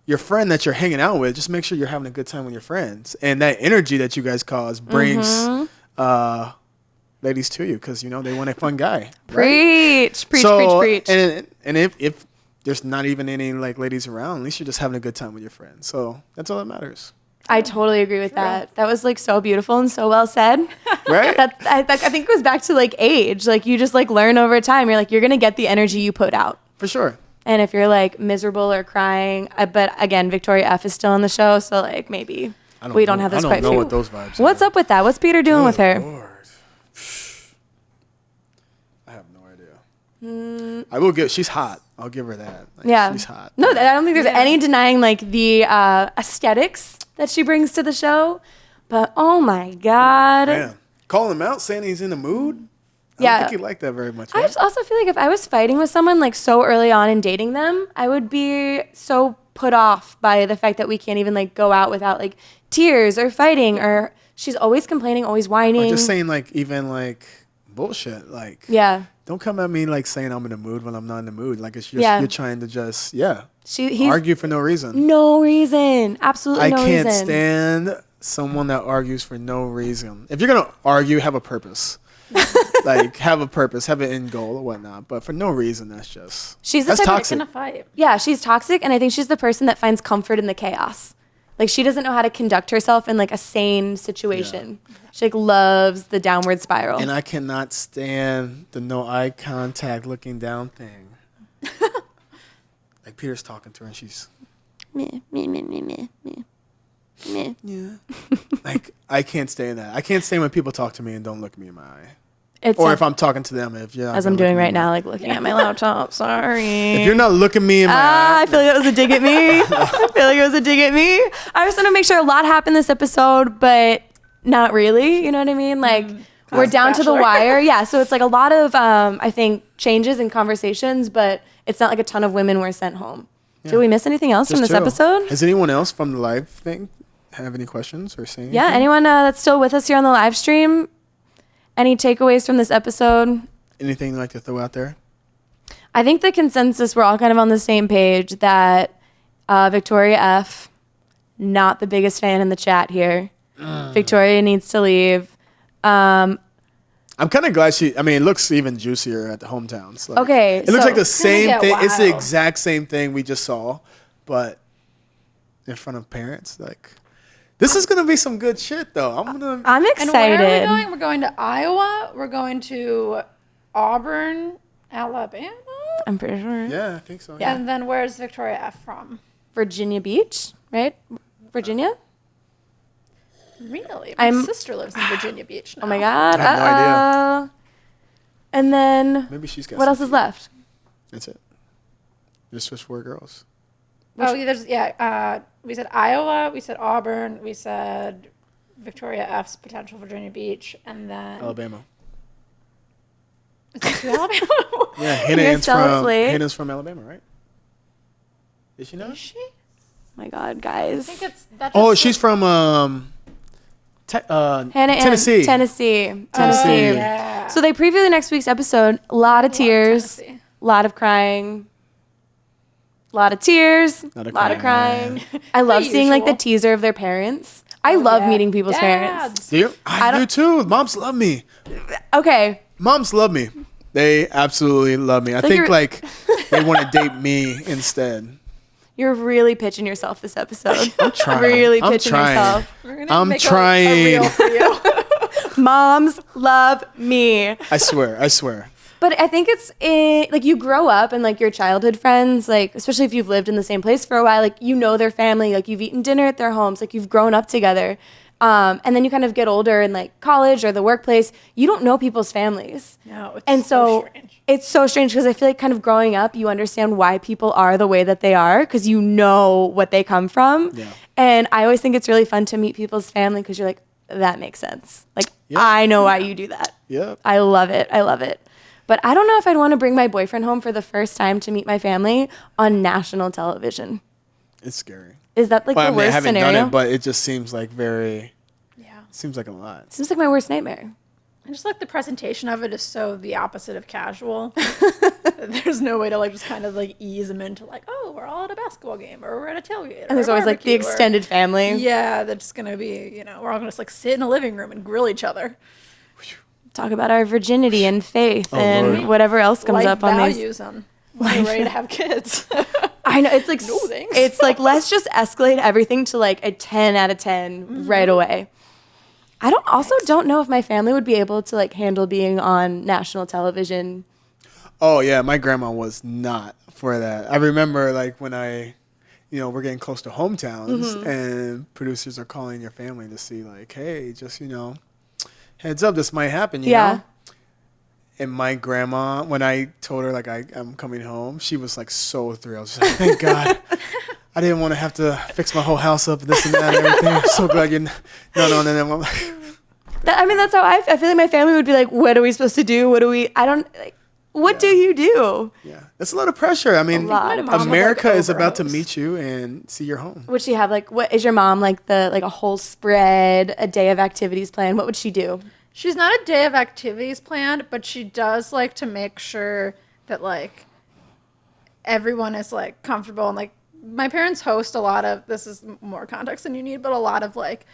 your friend that you're hanging out with, just make sure you're having a good time with your friends, and that energy that you guys cause brings ladies to you because they want a fun guy. Preach. And if there's not even any like ladies around, at least you're just having a good time with your friends. So that's all that matters. I totally agree with that. That was like so beautiful and so well said. Right? I think it goes back to like age. Like you just like learn over time. You're like, you're gonna get the energy you put out. For sure. And if you're like miserable or crying, but again, Victoria F is still on the show, so like maybe we don't have this quite. I don't know what those vibes are. What's up with that? What's Peter doing with her? Lord. I have no idea. I will give. She's hot. I'll give her that. Like, Yeah, she's hot. No, I don't think there's any denying like the aesthetics that she brings to the show. But oh my god, Man, calling him out, saying he's in the mood. I don't think he liked that very much. I just also feel like if I was fighting with someone like so early on in dating them, I would be so put off by the fact that we can't even like go out without like tears or fighting, or she's always complaining, always whining. Or just saying like even like bullshit. Like don't come at me like saying I'm in the mood when I'm not in the mood. Like it's just you're trying to just argue for no reason. No reason. Absolutely no reason. I can't stand someone that argues for no reason. If you're gonna argue, have a purpose. Like have a purpose, have an end goal or whatnot. But for no reason, that's toxic. In a fight. Yeah, she's toxic, and I think she's the person that finds comfort in the chaos. Like she doesn't know how to conduct herself in like a sane situation. Yeah. She like loves the downward spiral. And I cannot stand the no eye contact looking down thing. Like Peter's talking to her and she's me. Yeah. Like I can't stand that. I can't stand when people talk to me and don't look me in my eye. or if I'm talking to them, if as I'm doing right now, like looking at my laptop. Sorry. If you're not looking me in my eye. I feel like that was a dig at me. I just want to make sure a lot happened this episode, but not really. You know what I mean? Like we're down to the wire. Yeah. So it's like a lot of, I think, changes and conversations, but it's not like a ton of women were sent home. Yeah. Did we miss anything else from this episode? Has anyone else from the live thing have any questions or say anything? Yeah. Anyone that's still with us here on the live stream? Any takeaways from this episode? Anything you'd like to throw out there? I think the consensus, we're all kind of on the same page that Victoria F., not the biggest fan in the chat here. Victoria needs to leave. I'm kind of glad it looks even juicier at the hometowns. Like, okay. It looks like the same thing. Wild. It's the exact same thing we just saw, but in front of parents. Like, this is going to be some good shit, though. I'm excited. And where are we going? We're going to Iowa. We're going to Auburn, Alabama. I'm pretty sure. Yeah, I think so. Yeah. And then where's Victoria F. from? Virginia Beach, right? Virginia? Really? My sister lives in Virginia Beach now. Oh my God. I have no idea. And then maybe she's got what else is left? That's it. Just 4 girls. We said Iowa, we said Auburn, we said Victoria F's potential Virginia Beach, and then Alabama. Is it to Alabama? Yeah, Hannah's from Alabama, right? Is she not? Is she? Oh my God, guys. I think that's she's from Tennessee. Tennessee. Yeah. So they preview the next week's episode. A lot of tears, a lot of crying. A lot of tears, a lot of crying. I love seeing like the teaser of their parents. I love meeting people's parents. Do you? I do too. Moms love me. Okay. Moms love me. They absolutely love me. I think like they want to date me instead. You're really pitching yourself this episode. I'm trying. Really pitching yourself. I'm trying. A reel for you. Moms love me. I swear. But I think it's like you grow up and like your childhood friends, like especially if you've lived in the same place for a while, like you know their family, like you've eaten dinner at their homes, like you've grown up together. And then you kind of get older in like college or the workplace, you don't know people's families. No, it's so strange. It's so strange because I feel like kind of growing up, you understand why people are the way that they are because you know what they come from. Yeah. And I always think it's really fun to meet people's family because you're like, that makes sense. Like, I know why you do that. Yeah. I love it. But I don't know if I'd want to bring my boyfriend home for the first time to meet my family on national television. It's scary. Is that like the worst I haven't scenario? done it, but it just seems like seems like a lot. Seems like my worst nightmare. I just like the presentation of it is so the opposite of casual. There's no way to like just kind of like ease them into like, oh, we're all at a basketball game or we're at a tailgate. And there's always like the extended family. Yeah, that's just gonna be, we're all gonna just like sit in a living room and grill each other. Talk about our virginity and faith and whatever else comes up on these. Values on when you're ready to have kids. I know it's like No thanks. It's like let's just escalate everything to like a 10 out of 10 right away. I don't know if my family would be able to like handle being on national television. Oh yeah, my grandma was not for that. I remember like when we're getting close to hometowns and producers are calling your family to see like, hey, just heads up, this might happen, you know? And my grandma, when I told her like I'm coming home, she was like so thrilled. She's like, thank God. I didn't want to have to fix my whole house up, this and that and everything. I'm so glad you're no. That's how I feel like my family would be like, what are we supposed to do? What do you do? Yeah, that's a lot of pressure. I mean, America like is about to meet you and see your home. Would she have like, what is your mom like a whole spread, a day of activities planned? What would she do? She's not a day of activities planned, but she does like to make sure that like everyone is like comfortable and like my parents host a lot of, this is more context than you need, but a lot of like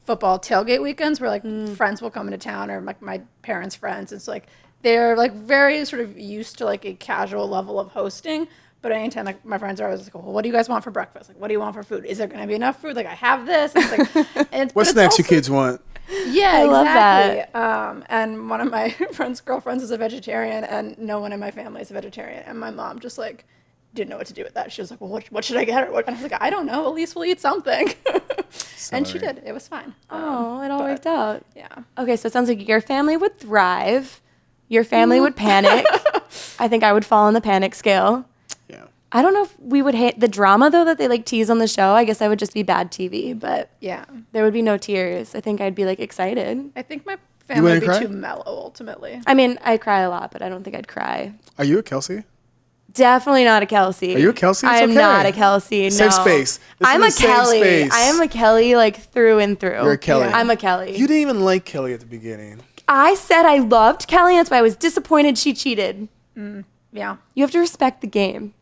football tailgate weekends where like friends will come into town or like my parents' friends. It's like they're like very sort of used to like a casual level of hosting. But anytime like my friends are always like, well, what do you guys want for breakfast? Like, what do you want for food? Is there going to be enough food? Like, I have this. And it's like, what snacks you kids want? Yeah, love exactly. And one of my friends' girlfriends is a vegetarian, and no one in my family is a vegetarian. And my mom just like didn't know what to do with that. She was like, well, what should I get her? And I was like, I don't know. At least we'll eat something. And she did. It was fine. It all worked out. Yeah. Okay, so it sounds like your family would thrive. Your family would panic. I think I would fall on the panic scale. Yeah. I don't know if we would hate the drama, though, that they like tease on the show. I guess I would just be bad TV, but Yeah. there would be no tears. I think I'd be like excited. I think my family would be cry? too mellow ultimately. I mean, I cry a lot, but I don't think I'd cry. Are you a Kelsey? Definitely not a Kelsey. Are you a Kelsey? It's I'm okay. not a Kelsey. No. Safe space. This I'm is a safe Kelly. space. I am a Kelly like through and through. You're a Kelly. Yeah. I'm a Kelly. You didn't even like Kelly at the beginning. I said I loved Kelly, and that's why I was disappointed she cheated. Yeah. You have to respect the game.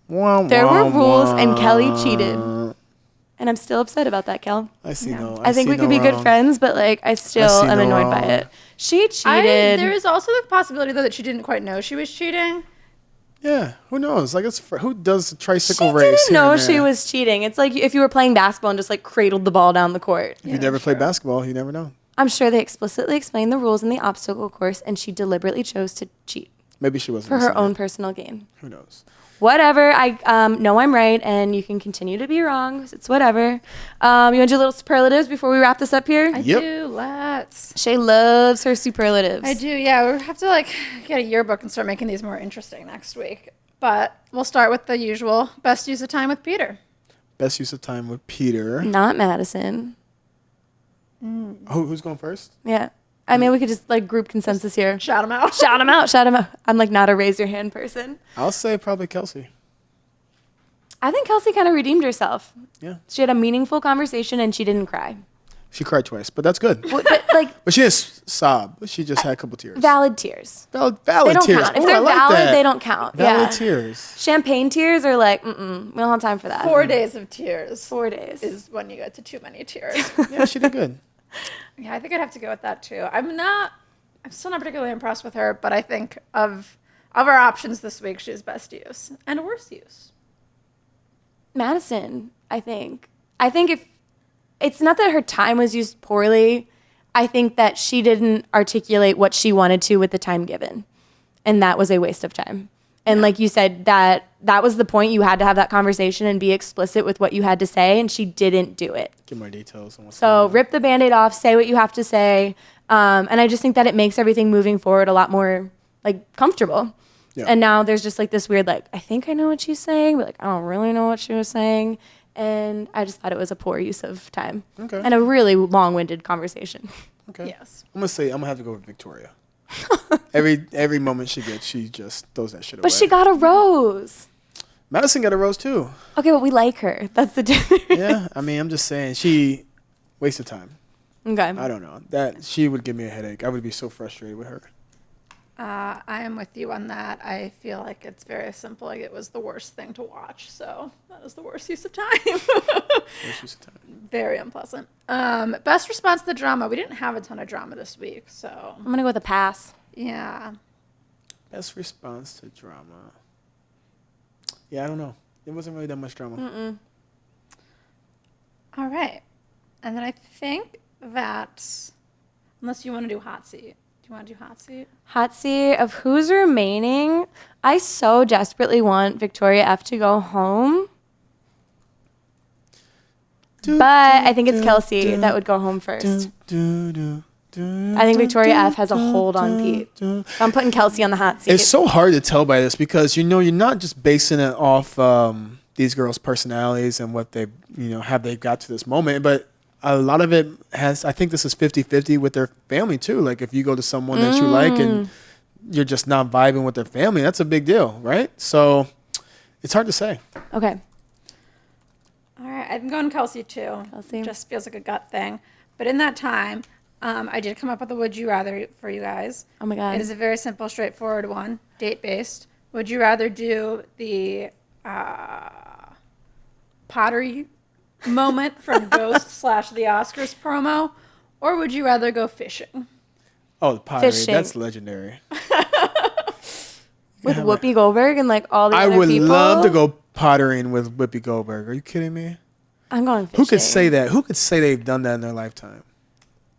Wah, There wah, were rules, wah. and Kelly cheated. And I'm still upset about that, Kel. I see no. I think see we could no be good wrong. friends, but like I still see am no annoyed by wrong. it. She cheated. There is also the possibility though that she didn't quite know she was cheating. Yeah, who knows? Like, who does a She tricycle race? didn't here know and she there? was cheating. It's like if you were playing basketball and just like cradled the ball down the court. If you never played basketball, you never know. I'm sure they explicitly explained the rules in the obstacle course, and she deliberately chose to cheat Maybe she wasn't for her listening. own personal gain. Who knows? Whatever. I know I'm right, and you can continue to be wrong. It's whatever. You want to do little superlatives before we wrap this up here? I Yep. do. Let's. Shay loves her superlatives. I do. Yeah, we have to like get a yearbook and start making these more interesting next week. But we'll start with the usual best use of time with Peter. Best use of time with Peter. Not Madison. Who's going first? Yeah. I mean, we could just like group consensus here. Shout him out. Shout him out. Shout him out. I'm like not a raise your hand person. I'll say probably Kelsey. I think Kelsey kind of redeemed herself. Yeah. She had a meaningful conversation and she didn't cry. She cried twice, but that's good. But like But she didn't sob. She just had a couple tears. valid tears. Valid They don't tears. count. If Oh, they're I like valid, that. they don't count. Valid Yeah. tears. Champagne tears are like, we don't have time for that. 4 days of tears 4 days. is when you get to too many tears. Yeah, she did good. Yeah, I think I'd have to go with that too. I'm still not particularly impressed with her, but I think of our options this week, she's best use and worst use. Madison, I think. I think if it's not that her time was used poorly, I think that she didn't articulate what she wanted to with the time given. And that was a waste of time. And like you said, that was the point. You had to have that conversation and be explicit with what you had to say, and she didn't do it. Give more details. On what's So going on. rip the Band-Aid off, say what you have to say. And I just think that it makes everything moving forward a lot more like comfortable. Yeah. And now there's just like this weird, like, I think I know what she's saying, but like, I don't really know what she was saying. And I just thought it was a poor use of time. Okay. And a really long-winded conversation. Okay. Yes. I'm gonna have to go with Victoria. every moment she gets, she just throws that shit away. But she got a rose. Madison got a rose too. Okay, but we like her. That's the difference. Yeah, I mean, I'm just saying she wasted time. Okay. I don't know. That she would give me a headache. I would be so frustrated with her. I am with you on that. I feel like it's very simple. Like it was the worst thing to watch. So that is the worst use of time. Worst use of time. Very unpleasant. Best response to the drama. We didn't have a ton of drama this week. So I'm going to go with a pass. yeah. Best response to drama. Yeah, I don't know. It wasn't really that much drama. All right. And then I think that, unless you want to do hot seat. Do you want to do hot seat? Hot seat of who's remaining. I so desperately want Victoria F to go home. But I think it's Kelsey that would go home first. I think Victoria F has a hold on Pete. So I'm putting Kelsey on the hot seat. It's so hard to tell by this because you're not just basing it off these girls' personalities and what they have they got to this moment, but a lot of it has. I think this is 50-50 with their family too. Like if you go to someone that you like and you're just not vibing with their family, that's a big deal, right? So it's hard to say. Okay. All right. I'm going Kelsey too. Kelsey. Just feels like a gut thing. But in that time, I did come up with a would you rather for you guys. Oh my God. It is a very simple, straightforward one, date-based. Would you rather do the pottery moment from Ghost / the Oscars promo, or would you rather go fishing? Oh, the pottery. Fishing. That's legendary. With Whoopi Goldberg and like all the I other would people. love to go pottering with Whoopi Goldberg. Are you kidding me? I'm going fishing. Who could say that? Who could say they've done that in their lifetime?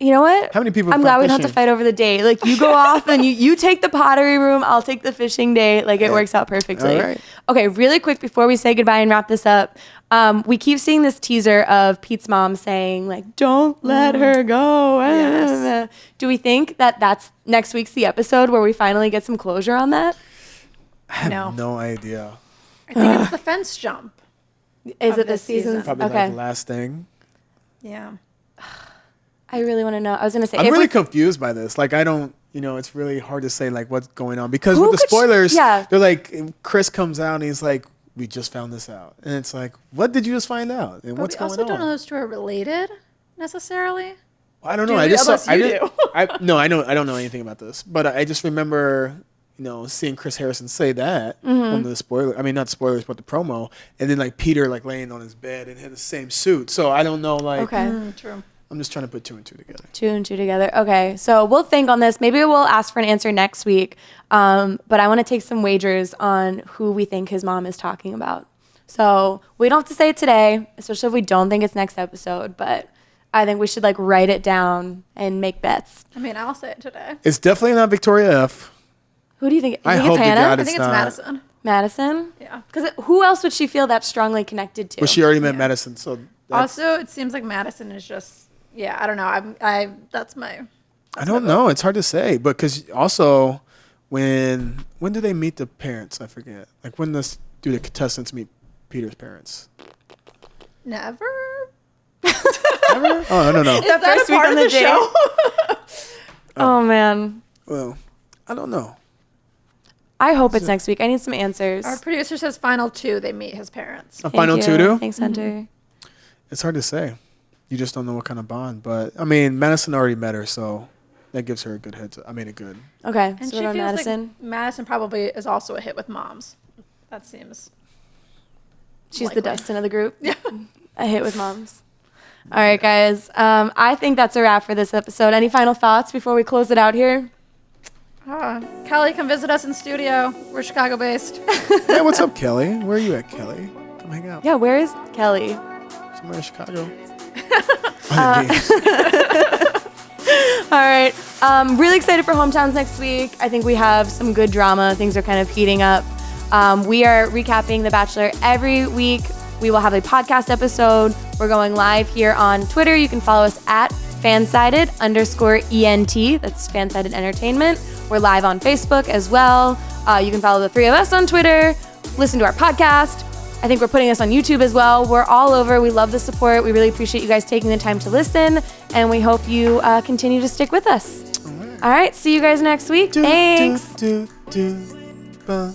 You know what? How many people I'm have glad gone we don't have to fishing? fight over the date. Like you go off and you take the pottery room, I'll take the fishing date. Like it works out perfectly. All right. Okay, really quick before we say goodbye and wrap this up. We keep seeing this teaser of Pete's mom saying, like, don't let her go. Yes. Do we think that that's next week's the episode where we finally get some closure on that? I have no idea. I think it's the fence jump. Is Of it this this season. season? Probably Okay. like the last thing. Yeah. I really want to know. I was going to say. I'm if really we- confused by this. Like, I don't, it's really hard to say like what's going on because Who with the could spoilers, yeah. they're like, Chris comes out and he's like, we just found this out. And it's like, what did you just find out? And But what's we going also on? don't know those two are related necessarily. I don't know. Do I we? just Unless saw, I you didn't, do. I don't know anything about this, but I just remember, seeing Chris Harrison say that on the spoiler. I mean, not spoilers, but the promo, and then like Peter like laying on his bed and had the same suit. So I don't know. Like, Okay. True. I'm just trying to put two and two together. 2 and 2 together. Okay. So we'll think on this. Maybe we'll ask for an answer next week. But I want to take some wagers on who we think his mom is talking about. So we don't have to say it today, especially if we don't think it's next episode. But I think we should like write it down and make bets. I mean, I'll say it today. It's definitely not Victoria F. Who do you think? You I think hope it's to Hannah? God I think it's not. Madison. Madison? Yeah. Because who else would she feel that strongly connected to? But she already met Madison, so that's, Also, it seems like Madison is just. Yeah, I don't know. That's my. I don't know. It's hard to say, but because also when do they meet the parents? I forget. Like when do the contestants meet Peter's parents? Never. Ever? Oh, I don't know. Is that first a week part on of the the show? Oh man. Well, I don't know. I hope it's next week. I need some answers. Our producer says final 2. They meet his parents. A Thank final you. 2 do? Thanks, Hunter. It's hard to say. You just don't know what kind of bond. But I mean, Madison already met her, so that gives her a good heads. I mean, a good. Okay. And So she we're feels on Madison. like Madison probably is also a hit with moms. That seems. She's the likely. Dustin of the group. Yeah. A hit with moms. All right, guys. I think that's a wrap for this episode. Any final thoughts before we close it out here? Kelly, come visit us in studio. We're Chicago based. Hey, what's up, Kelly? Where are you at, Kelly? Come hang out. Yeah, where is Kelly? Somewhere in Chicago. All right. Really excited for Hometowns next week. I think we have some good drama. Things are kind of heating up. We are recapping The Bachelor every week. We will have a podcast episode. We're going live here on Twitter. You can follow us at FanSided_ENT. That's FanSided Entertainment. We're live on Facebook as well. You can follow the three of us on Twitter. Listen to our podcast. I think we're putting this on YouTube as well. We're all over. We love the support. We really appreciate you guys taking the time to listen. And we hope you continue to stick with us. All right. See you guys next week. Thanks. Bye.